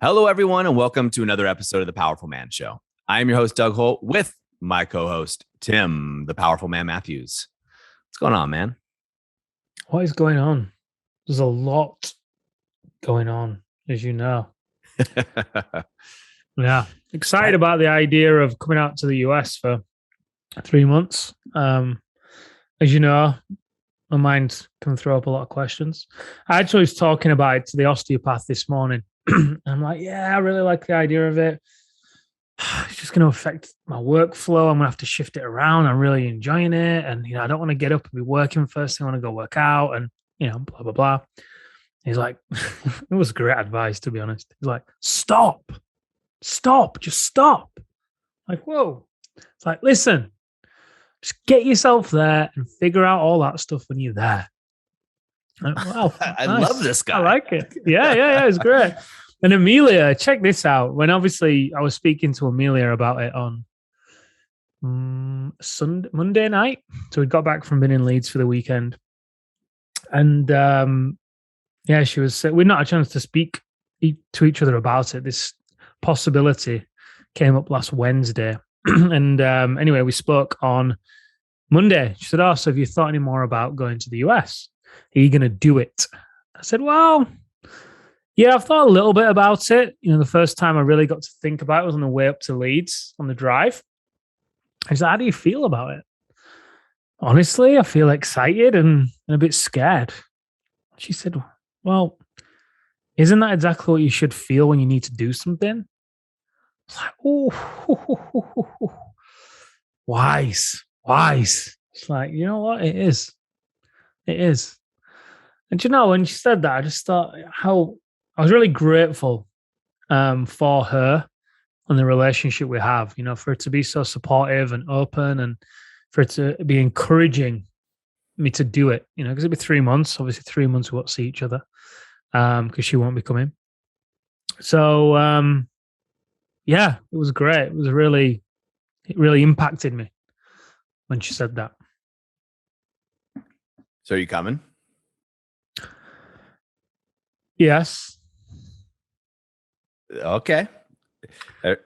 Hello, everyone, and welcome to another episode of The Powerful Man Show. I am your host, Doug Holt, with my co-host, Tim, the Powerful Man Matthews. What's going on, man? What is going on? There's a lot going on, as you know. Yeah. Excited about the idea of coming out to the US for 3 months. As you know, my mind can throw up a lot of questions. I actually was talking about it to the osteopath this morning. I'm like, yeah, I really like the idea of it. It's just going to affect my workflow. I'm going to have to shift it around. I'm really enjoying it. And, I don't want to get up and be working first thing. I want to go work out and, blah, blah, blah. He's like, it was great advice, to be honest. He's like, stop, just stop. Like, whoa. It's like, listen, just get yourself there and figure out all that stuff when you're there. Wow, I love this guy. I like it. Yeah, it's great. And Amelia, check this out. When obviously I was speaking to Amelia about it on Monday night. So we got back from being in Leeds for the weekend. And she was, we'd not had a chance to speak to each other about it. This possibility came up last Wednesday. And anyway, we spoke on Monday. She said, oh, so have you thought any more about going to the US? Are you going to do it? I said, well, yeah, I've thought a little bit about it. The first time I really got to think about it was on the way up to Leeds on the drive. I said, how do you feel about it? Honestly, I feel excited and a bit scared. She said, well, isn't that exactly what you should feel when you need to do something? It's like, oh, wise. It's like, you know what? It is. And when she said that, I just thought how I was really grateful for her and the relationship we have, for her to be so supportive and open and for her to be encouraging me to do it, because it'd be 3 months. Obviously, 3 months we won't see each other because she won't be coming. So, it was great. It really impacted me when she said that. So are you coming? Yes. Okay.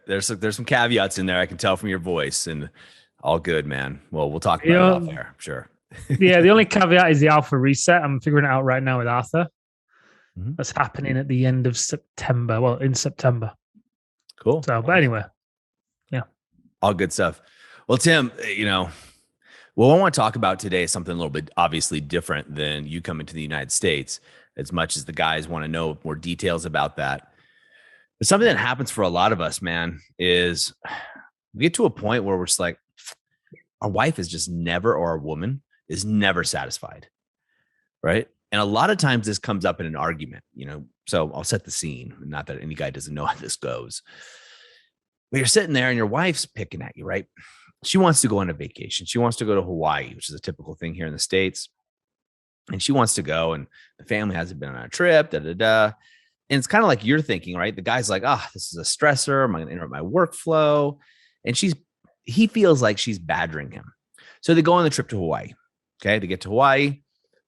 There's some caveats in there. I can tell from your voice, and all good, man. Well, we'll talk about it off air, I'm sure. Yeah, the only caveat is the alpha reset. I'm figuring it out right now with Arthur. Mm-hmm. That's happening at the end of September. Well, in September. Cool. So, but anyway, yeah. All good stuff. Well, Tim, what I want to talk about today is something a little bit obviously different than you coming to the United States, as much as the guys want to know more details about that. But something that happens for a lot of us, man, is we get to a point where we're just like, our wife is just never, or our woman is never satisfied, right? And a lot of times this comes up in an argument, so I'll set the scene. Not that any guy doesn't know how this goes. But you're sitting there and your wife's picking at you, right? She wants to go on a vacation. She wants to go to Hawaii, which is a typical thing here in the States. And she wants to go, and the family hasn't been on a trip, And it's kind of like you're thinking, right? The guy's like, this is a stressor. Am I going to interrupt my workflow? And he feels like she's badgering him. So they go on the trip to Hawaii. Okay. They get to Hawaii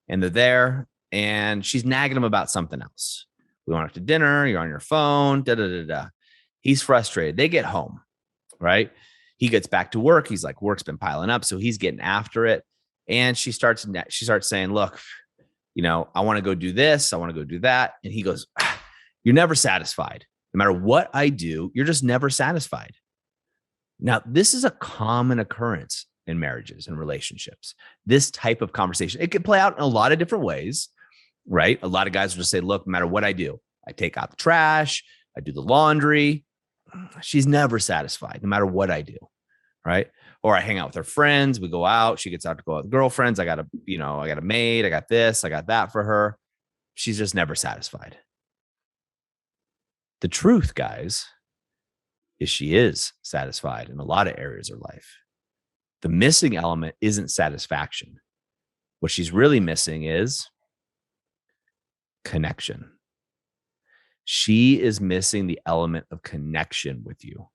and they're there, and she's nagging him about something else. We went out to dinner. You're on your phone. He's frustrated. They get home, right? He gets back to work. He's like, work's been piling up. So he's getting after it. And she starts saying, look, I want to go do this. I want to go do that. And he goes, you're never satisfied. No matter what I do, you're just never satisfied. Now, this is a common occurrence in marriages and relationships. This type of conversation, it can play out in a lot of different ways, right? A lot of guys will just say, look, no matter what I do, I take out the trash, I do the laundry. She's never satisfied, no matter what I do, right? Or I hang out with her friends. We go out. She gets out to go out with girlfriends. I got a maid. I got this. I got that for her. She's just never satisfied. The truth, guys, is she is satisfied in a lot of areas of her life. The missing element isn't satisfaction. What she's really missing is connection. She is missing the element of connection with you.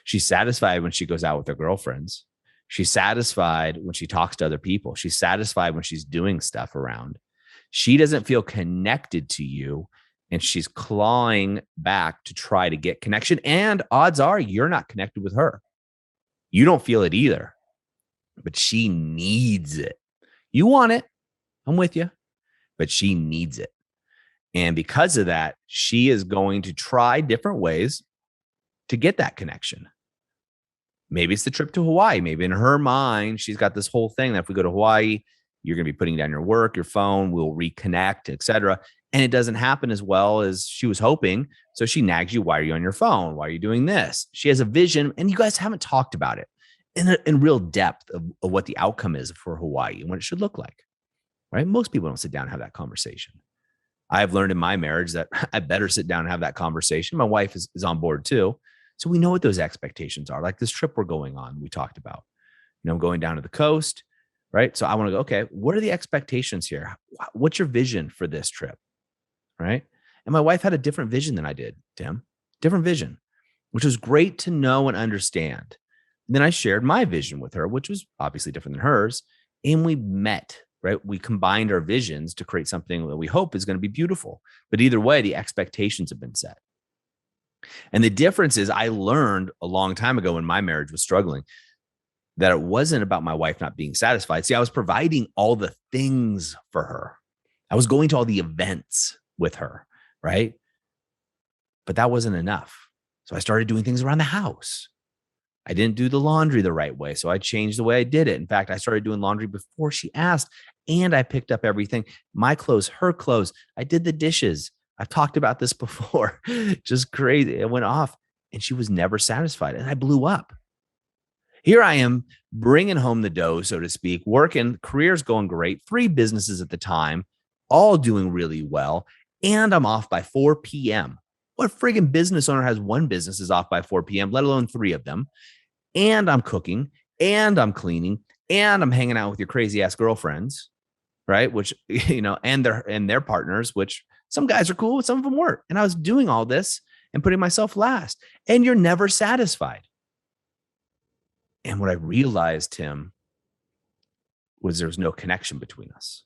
She's satisfied when she goes out with her girlfriends. She's satisfied when she talks to other people. She's satisfied when she's doing stuff around. She doesn't feel connected to you and she's clawing back to try to get connection. And odds are you're not connected with her. You don't feel it either, but she needs it. You want it. I'm with you, but she needs it. And because of that, she is going to try different ways to get that connection. Maybe it's the trip to Hawaii. Maybe in her mind, she's got this whole thing that if we go to Hawaii, you're going to be putting down your work, your phone, we'll reconnect, etc. And it doesn't happen as well as she was hoping. So she nags you, why are you on your phone? Why are you doing this? She has a vision, and you guys haven't talked about it in real depth of what the outcome is for Hawaii and what it should look like, right? Most people don't sit down and have that conversation. I've learned in my marriage that I better sit down and have that conversation. My wife is on board too. So we know what those expectations are. Like this trip we're going on, we talked about, I'm going down to the coast, right? So I want to go, okay, what are the expectations here? What's your vision for this trip, right? And my wife had a different vision than I did, Tim, different vision, which was great to know and understand. And then I shared my vision with her, which was obviously different than hers. And we met, right? We combined our visions to create something that we hope is going to be beautiful. But either way, the expectations have been set. And the difference is I learned a long time ago when my marriage was struggling that it wasn't about my wife not being satisfied. See, I was providing all the things for her. I was going to all the events with her, right? But that wasn't enough. So I started doing things around the house. I didn't do the laundry the right way. So I changed the way I did it. In fact, I started doing laundry before she asked, and I picked up everything, my clothes, her clothes. I did the dishes. I've talked about this before. Just crazy. It went off and she was never satisfied. And I blew up. Here I am bringing home the dough, so to speak, working, career's going great, 3 businesses at the time, all doing really well. And I'm off by 4 p.m. What friggin' business owner has 1 business is off by 4 p.m., let alone 3 of them? And I'm cooking and I'm cleaning and I'm hanging out with your crazy ass girlfriends, right? Which, and their partners, which some guys are cool, some of them weren't. And I was doing all this and putting myself last, and you're never satisfied. And what I realized, Tim, was there was no connection between us.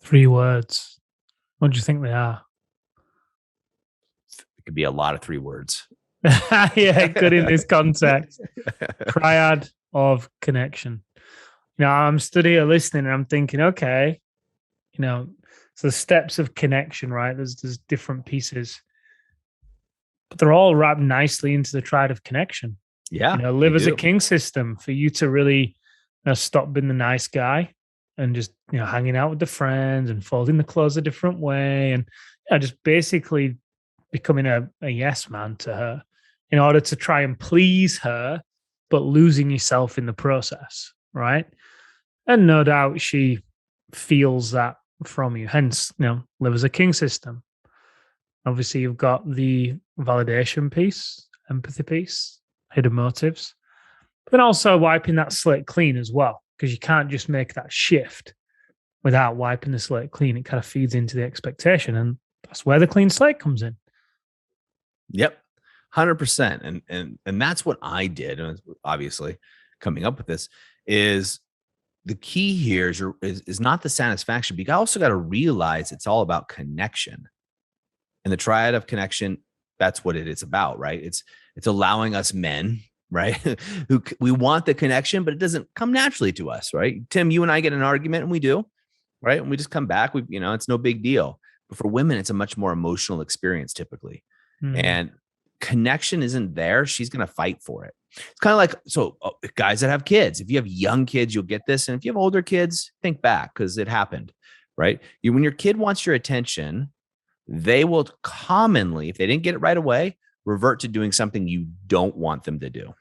3 words. What do you think they are? It could be a lot of 3 words. Yeah, good in this context. Triad of connection. I'm studying, listening, and I'm thinking, okay, so steps of connection, right? There's different pieces, but they're all wrapped nicely into the triad of connection. Yeah, live as a king system for you to really stop being the nice guy and just hanging out with the friends and folding the clothes a different way, and just basically becoming a yes man to her in order to try and please her, but losing yourself in the process, right? And no doubt she feels that from you. Hence, live as a king system. Obviously, you've got the validation piece, empathy piece, hidden motives, but then also wiping that slate clean as well, because you can't just make that shift without wiping the slate clean. It kind of feeds into the expectation, and that's where the clean slate comes in. Yep, 100%. And that's what I did. And obviously, coming up with this is the key here is not the satisfaction, but you also got to realize it's all about connection. And the triad of connection, that's what it is about, right? It's allowing us men, right? Who we want the connection, but it doesn't come naturally to us, right? Tim, you and I get in an argument, and we do, right? And we just come back. It's no big deal. But for women, it's a much more emotional experience typically. And connection isn't there. She's going to fight for it. It's kind of like, guys that have kids, if you have young kids, you'll get this. And if you have older kids, think back, because it happened, right? When your kid wants your attention, they will commonly, if they didn't get it right away, revert to doing something you don't want them to do.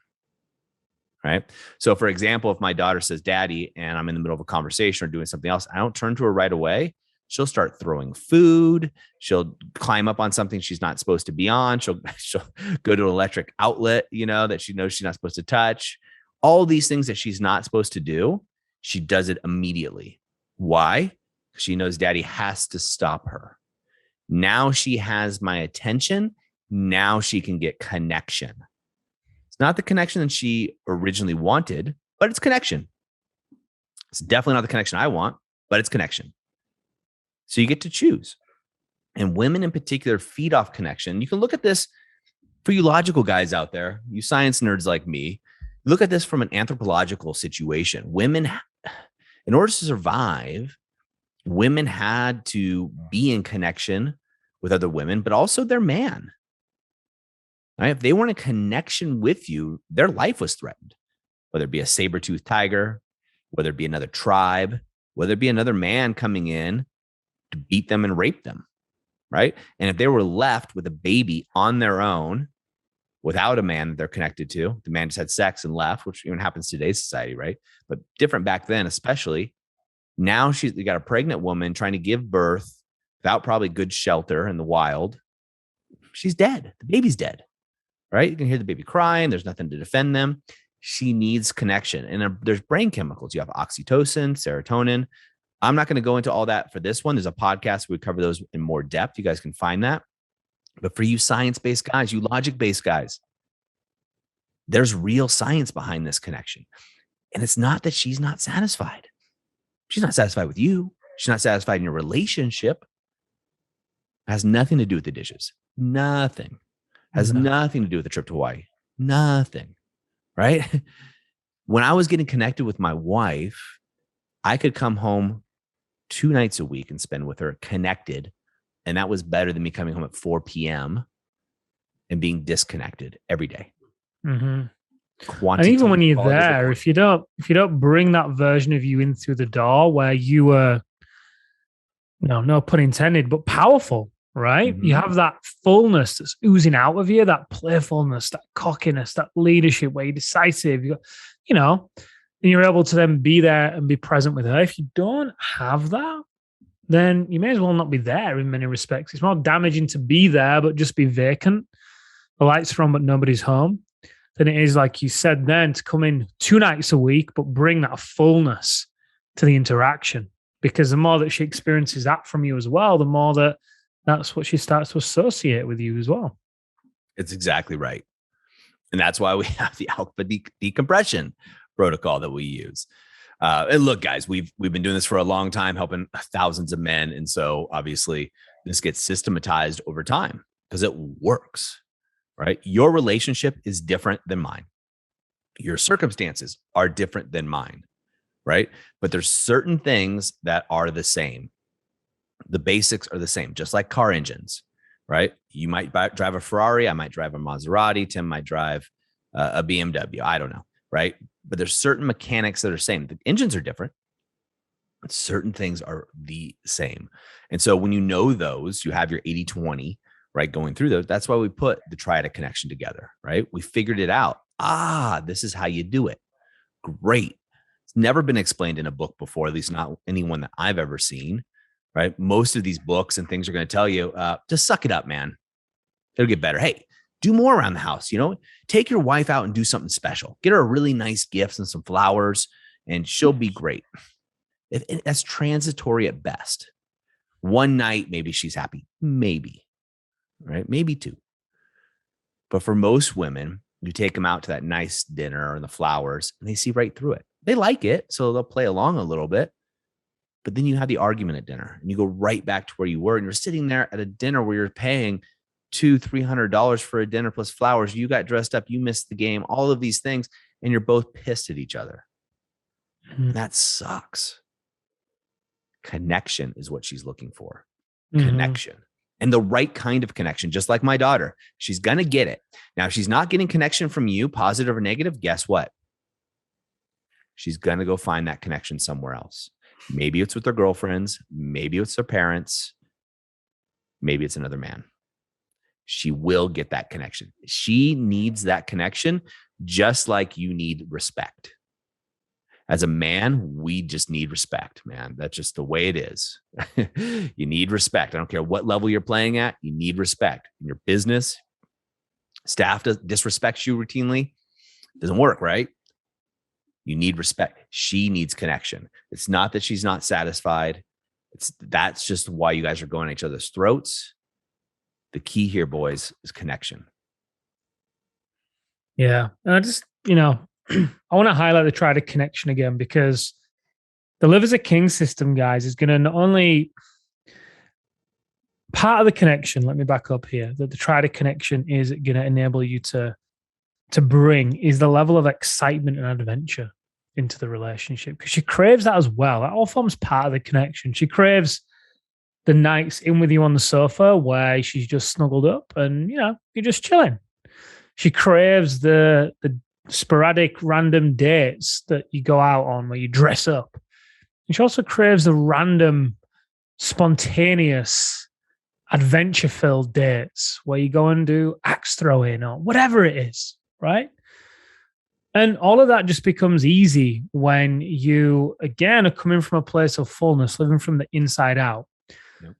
Right. So for example, if my daughter says, Daddy, and I'm in the middle of a conversation or doing something else, I don't turn to her right away. She'll start throwing food. She'll climb up on something she's not supposed to be on. She'll go to an electric outlet, that she knows she's not supposed to touch. All these things that she's not supposed to do, she does it immediately. Why? She knows Daddy has to stop her. Now she has my attention. Now she can get connection. It's not the connection that she originally wanted, but it's connection. It's definitely not the connection I want, but it's connection. So you get to choose. And women in particular feed off connection. You can look at this for you logical guys out there, you science nerds like me. Look at this from an anthropological situation. Women, in order to survive, women had to be in connection with other women, but also their man. Right? If they weren't in connection with you, their life was threatened, whether it be a saber-toothed tiger, whether it be another tribe, whether it be another man coming in to beat them and rape them. Right. And if they were left with a baby on their own without a man that they're connected to, the man just had sex and left, which even happens in today's society. Right. But different back then, especially. Now she's got a pregnant woman trying to give birth without probably good shelter in the wild. She's dead. The baby's dead. Right. You can hear the baby crying. There's nothing to defend them. She needs connection. And there's brain chemicals. You have oxytocin, serotonin. I'm not going to go into all that for this one. There's a podcast where we cover those in more depth. You guys can find that. But for you science-based guys, you logic-based guys, there's real science behind this connection. And it's not that she's not satisfied. She's not satisfied with you. She's not satisfied in your relationship. It has nothing to do with the dishes. Nothing. Has nothing to do with the trip to Hawaii. Nothing. Right? When I was getting connected with my wife, I could come home 2 nights a week and spend with her connected. And that was better than me coming home at 4 p.m. and being disconnected every day. Mm-hmm. And even when you're there, if you don't bring that version of you in through the door where you were, no pun intended, but powerful, right? Mm-hmm. You have that fullness that's oozing out of you, that playfulness, that cockiness, that leadership where you're decisive, and you're able to then be there and be present with her. If you don't have that, then you may as well not be there in many respects. It's more damaging to be there, but just be vacant. The lights are on, but nobody's home. Than it is, like you said then, to come in 2 nights a week, but bring that fullness to the interaction. Because the more that she experiences that from you as well, the more that's what she starts to associate with you as well. It's exactly right. And that's why we have the alpha decompression protocol that we use. And look, guys, we've been doing this for a long time, helping thousands of men. And so obviously this gets systematized over time because it works. Right? Your relationship is different than mine. Your circumstances are different than mine, right? But there's certain things that are the same. The basics are the same, just like car engines, right? You might drive a Ferrari. I might drive a Maserati. Tim might drive a BMW. I don't know, right? But there's certain mechanics that are the same. The engines are different. But certain things are the same. And so when you know those, you have your 80-20, right? Going through those. That's why we put the triad connection together, right? We figured it out. This is how you do it. Great. It's never been explained in a book before, at least not anyone that I've ever seen, right? Most of these books and things are going to tell you, just suck it up, man. It'll get better. Hey, do more around the house. Take your wife out and do something special. Get her a really nice gift and some flowers, and she'll be great. That's transitory at best. One night, maybe she's happy. Maybe. Right? Maybe 2. But for most women, you take them out to that nice dinner and the flowers, and they see right through it. They like it, so they'll play along a little bit. But then you have the argument at dinner, and you go right back to where you were, and you're sitting there at a dinner where you're paying $200-$300 for a dinner plus flowers. You got dressed up, you missed the game, all of these things, and you're both pissed at each other. Mm-hmm. That sucks. Connection is what she's looking for. Mm-hmm. Connection. And the right kind of connection, just like my daughter. She's going to get it. Now, if she's not getting connection from you, positive or negative, guess what? She's going to go find that connection somewhere else. Maybe it's with her girlfriends. Maybe it's her parents. Maybe it's another man. She will get that connection. She needs that connection just like you need respect. As a man, we just need respect, man. That's just the way it is. You need respect. I don't care what level you're playing at. You need respect. In your business, staff disrespects you routinely. It doesn't work, right? You need respect. She needs connection. It's not that she's not satisfied. That's just why you guys are going at each other's throats. The key here, boys, is connection. Yeah. And I just, I want to highlight the triad connection again, because the live as a king system, guys, is going to not only part of the connection, let me back up here, that the triad connection is going to enable you to bring is the level of excitement and adventure into the relationship, because she craves that as well. That all forms part of the connection. She craves the nights in with you on the sofa where she's just snuggled up and, you know, you're just chilling. She craves the sporadic random dates that you go out on where you dress up. And she also craves the random, spontaneous, adventure-filled dates where you go and do axe throwing or whatever it is, right? And all of that just becomes easy when you, again, are coming from a place of fullness, living from the inside out. Yep.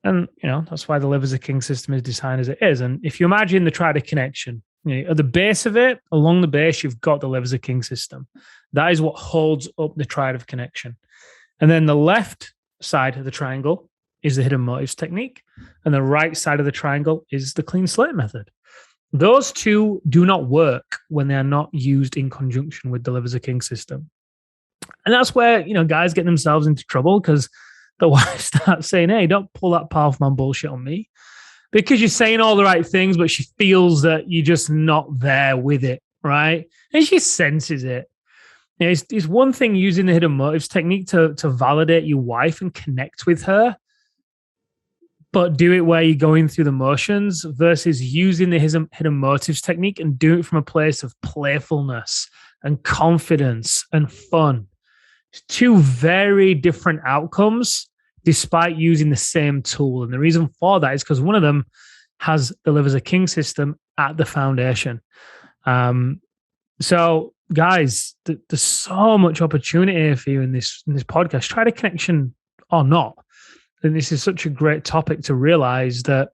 And, you know, that's why the live as a king system is designed as it is. And if you imagine the triad connection, you know, at the base of it, along the base, you've got the live as a king system. That is what holds up the triad of connection. And then the left side of the triangle is the hidden motives technique. And the right side of the triangle is the clean slate method. Those two do not work when they are not used in conjunction with the live as a king system. And that's where, you know, guys get themselves into trouble because the wife starts saying, hey, don't pull that powerful man bullshit on me, because you're saying all the right things, but she feels that you're just not there with it, right? And she senses it. You know, it's one thing using the hidden motives technique to validate your wife and connect with her, but do it where you're going through the motions versus using the hidden motives technique and do it from a place of playfulness and confidence and fun. It's two very different outcomes despite using the same tool. And the reason for that is because one of them has the live as a king system at the foundation. So guys, there's so much opportunity for you in this podcast. Try the connection or not. And this is such a great topic to realize that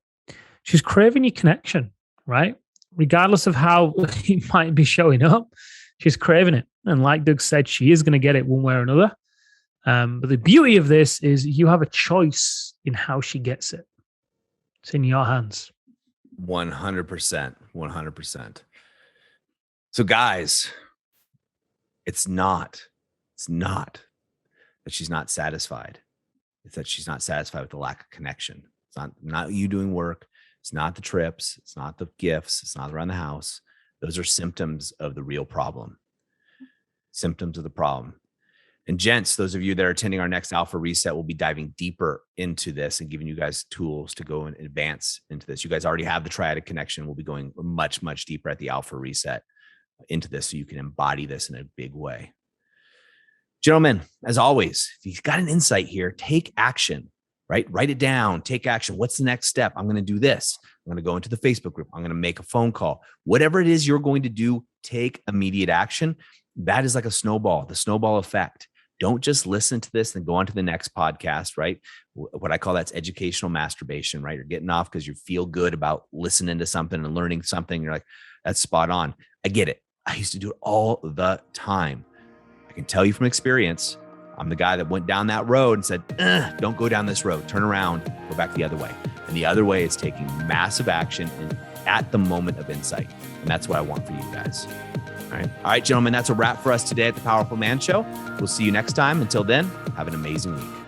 she's craving your connection, right? Regardless of how it might be showing up, she's craving it. And like Doug said, she is going to get it one way or another. But the beauty of this is you have a choice in how she gets it. It's in your hands. 100%. 100%. So guys, it's not that she's not satisfied. It's that she's not satisfied with the lack of connection. It's not you doing work. It's not the trips. It's not the gifts. It's not around the house. Those are symptoms of the real problem. Symptoms of the problem. And gents, those of you that are attending our next Alpha Reset, will be diving deeper into this and giving you guys tools to go and advance into this. You guys already have the triadic connection. We'll be going much, much deeper at the Alpha Reset into this so you can embody this in a big way. Gentlemen, as always, if you've got an insight here, take action, right? Write it down, take action. What's the next step? I'm going to do this. I'm going to go into the Facebook group. I'm going to make a phone call. Whatever it is you're going to do, take immediate action. That is like a snowball, the snowball effect. Don't just listen to this and go on to the next podcast, right? What I call that's educational masturbation, right? You're getting off because you feel good about listening to something and learning something. You're like, that's spot on. I get it. I used to do it all the time. I can tell you from experience, I'm the guy that went down that road and said, don't go down this road, turn around, go back the other way. And the other way is taking massive action and at the moment of insight. And that's what I want for you guys. All right, gentlemen, that's a wrap for us today at the Powerful Man Show. We'll see you next time. Until then, have an amazing week.